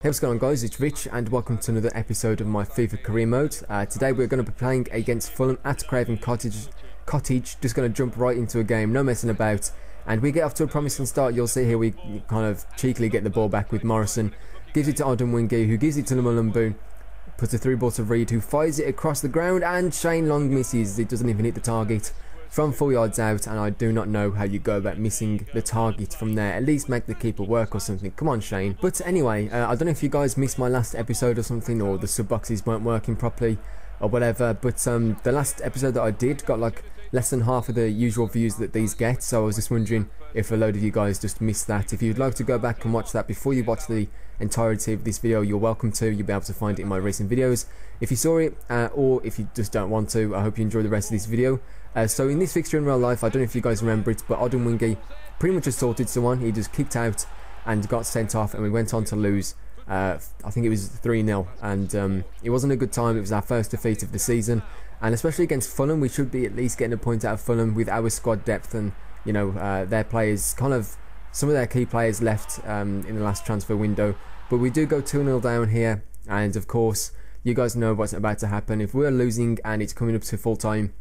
Hey, what's going on guys, it's Rich and welcome to another episode of my FIFA Career Mode. Today we're going to be playing against Fulham at Craven Cottage. Just going to jump right into a game, no messing about. And we get off to a promising start. You'll see here we kind of cheekily get the ball back with Morrison. Gives it to Odemwingie, who gives it to Lumumbu. Puts a through ball to Reed, who fires it across the ground, and Shane Long misses. It doesn't even hit the target from 4 yards out, and I do not know how you go about missing the target from there. At least make the keeper work or something. Come on, Shane. But anyway, I don't know if you guys missed my last episode or something, or the sub boxes weren't working properly or whatever, but the last episode that I did got like less than half of the usual views that these get, so I was just wondering if a load of you guys just missed that. If you'd like to go back and watch that before you watch the entirety of this video, you're welcome to. You'll be able to find it in my recent videos if you saw it, or if you just don't want to. I hope you enjoy the rest of this video. So in this fixture in real life, I don't know if you guys remember it, but Odemwingie pretty much assaulted someone. He just kicked out and got sent off, and we went on to lose. I think it was 3-0, and it wasn't a good time. It was our first defeat of the season, and especially against Fulham, we should be at least getting a point out of Fulham with our squad depth and, you know, their players, kind of some of their key players left in the last transfer window. But we do go 2-0 down here, and of course you guys know what's about to happen. If we're losing and it's coming up to full time,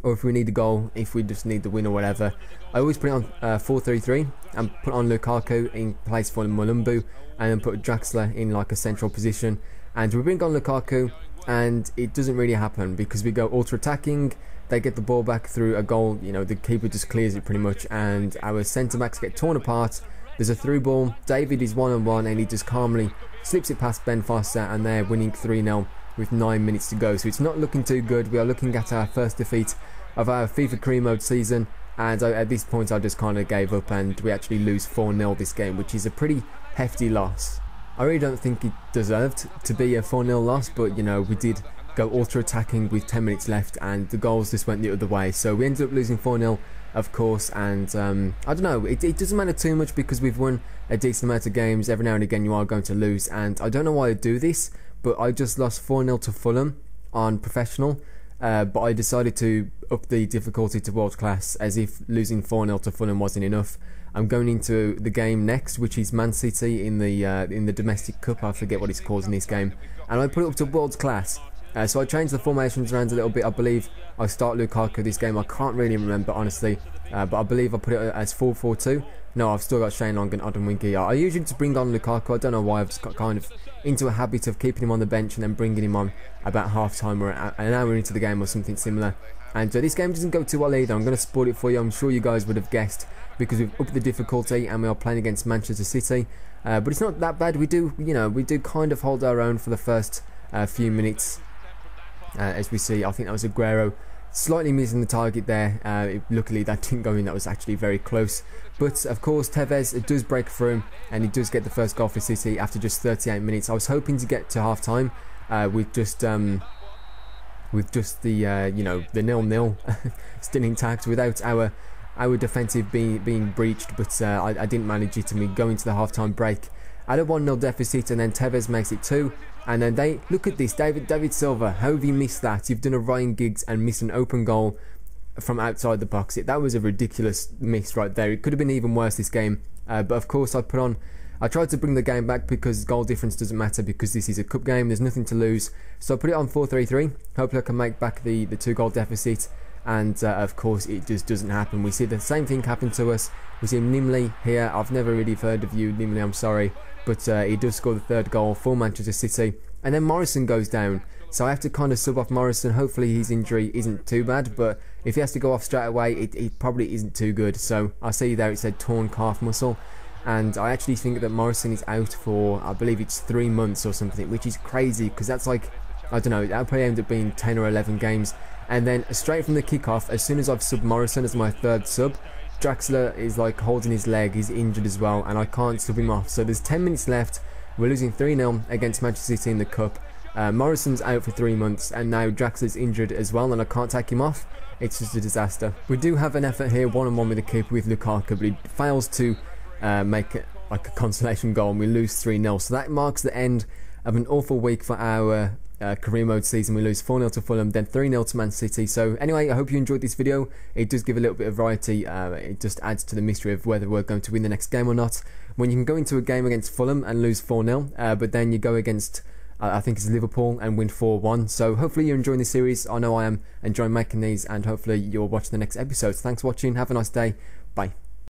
or if we need a goal, if we just need the win or whatever, I always put it on 4-3-3 and put on Lukaku in place for Mulumbu, and then put Draxler in like a central position. And we bring on Lukaku, and it doesn't really happen because we go ultra attacking. They get the ball back through a goal, you know, the keeper just clears it pretty much, and our centre backs get torn apart. There's a through ball, David is one-on-one, and he just calmly slips it past Ben Foster, and they're winning 3-0 with 9 minutes to go. So it's not looking too good. We are looking at our first defeat of our FIFA Career Mode season, and at this point I just kind of gave up, and we actually lose 4-0 this game, which is a pretty hefty loss. I really don't think it deserved to be a 4-0 loss, but you know, we did go ultra attacking with 10 minutes left, and the goals just went the other way, so we ended up losing 4-0 of course. And I don't know, it doesn't matter too much because we've won a decent amount of games. Every now and again you are going to lose, and I don't know why I do this, but I just lost 4-0 to Fulham on professional, but I decided to up the difficulty to world class, as if losing 4-0 to Fulham wasn't enough. I'm going into the game next, which is Man City in the domestic cup. I forget what it's called in this game, and I put it up to world class. So I changed the formations around a little bit. I believe I start Lukaku this game. I can't really remember honestly, but I believe I put it as 4-4-2. No, I've still got Shane Long and Odemwingie. I usually just bring on Lukaku. I don't know why. I've just got kind of into a habit of keeping him on the bench and then bringing him on about half time or an hour into the game or something similar. And this game doesn't go too well either. I'm going to spoil it for you. I'm sure you guys would have guessed because we've upped the difficulty and we are playing against Manchester City. But it's not that bad. We do kind of hold our own for the first few minutes. As we see, I think that was Aguero slightly missing the target there. Luckily that didn't go in. That was actually very close. But of course Tevez, it does break through, and he does get the first goal for City after just 38 minutes. I was hoping to get to half time with just the you know, the 0-0 still intact without our defensive being breached, but I didn't manage it, and we go into the half time break at a 1-0 deficit, and then Tevez makes it 2. And then they look at this, David Silva. How have you missed that? You've done a Ryan Giggs and missed an open goal from outside the box. That was a ridiculous miss right there. It could have been even worse this game. But of course I tried to bring the game back because goal difference doesn't matter because this is a cup game. There's nothing to lose. So I put it on 4-3-3. Hopefully I can make back the 2-goal deficit. And of course it just doesn't happen. We see the same thing happen to us. We see Nimley here. I've never really heard of you, Nimley, I'm sorry, but he does score the 3rd goal for Manchester City, and then Morrison goes down, so I have to kind of sub off Morrison. Hopefully his injury isn't too bad, but if he has to go off straight away, it probably isn't too good. So I see there it said torn calf muscle, and I actually think that Morrison is out for, I believe it's 3 months or something, which is crazy because that's like, I don't know, that probably ended up being 10 or 11 games. And then straight from the kickoff, as soon as I've subbed Morrison as my 3rd sub, Draxler is like holding his leg. He's injured as well, and I can't sub him off. So there's 10 minutes left. We're losing 3-0 against Manchester City in the cup. Morrison's out for 3 months, and now Draxler's injured as well, and I can't take him off. It's just a disaster. We do have an effort here, one-on-one with the keeper with Lukaku, but he fails to make it like a consolation goal, and we lose 3-0. So that marks the end of an awful week for our career mode season we lose 4-0 to Fulham, then 3-0 to Man City. So anyway, I hope you enjoyed this video. It does give a little bit of variety. It just adds to the mystery of whether we're going to win the next game or not. When you can go into a game against Fulham and lose 4-0, but then you go against I think it's Liverpool and win 4-1. So hopefully you're enjoying this series. I know I am enjoying making these, and hopefully you'll watch the next episodes. Thanks for watching. Have a nice day. Bye.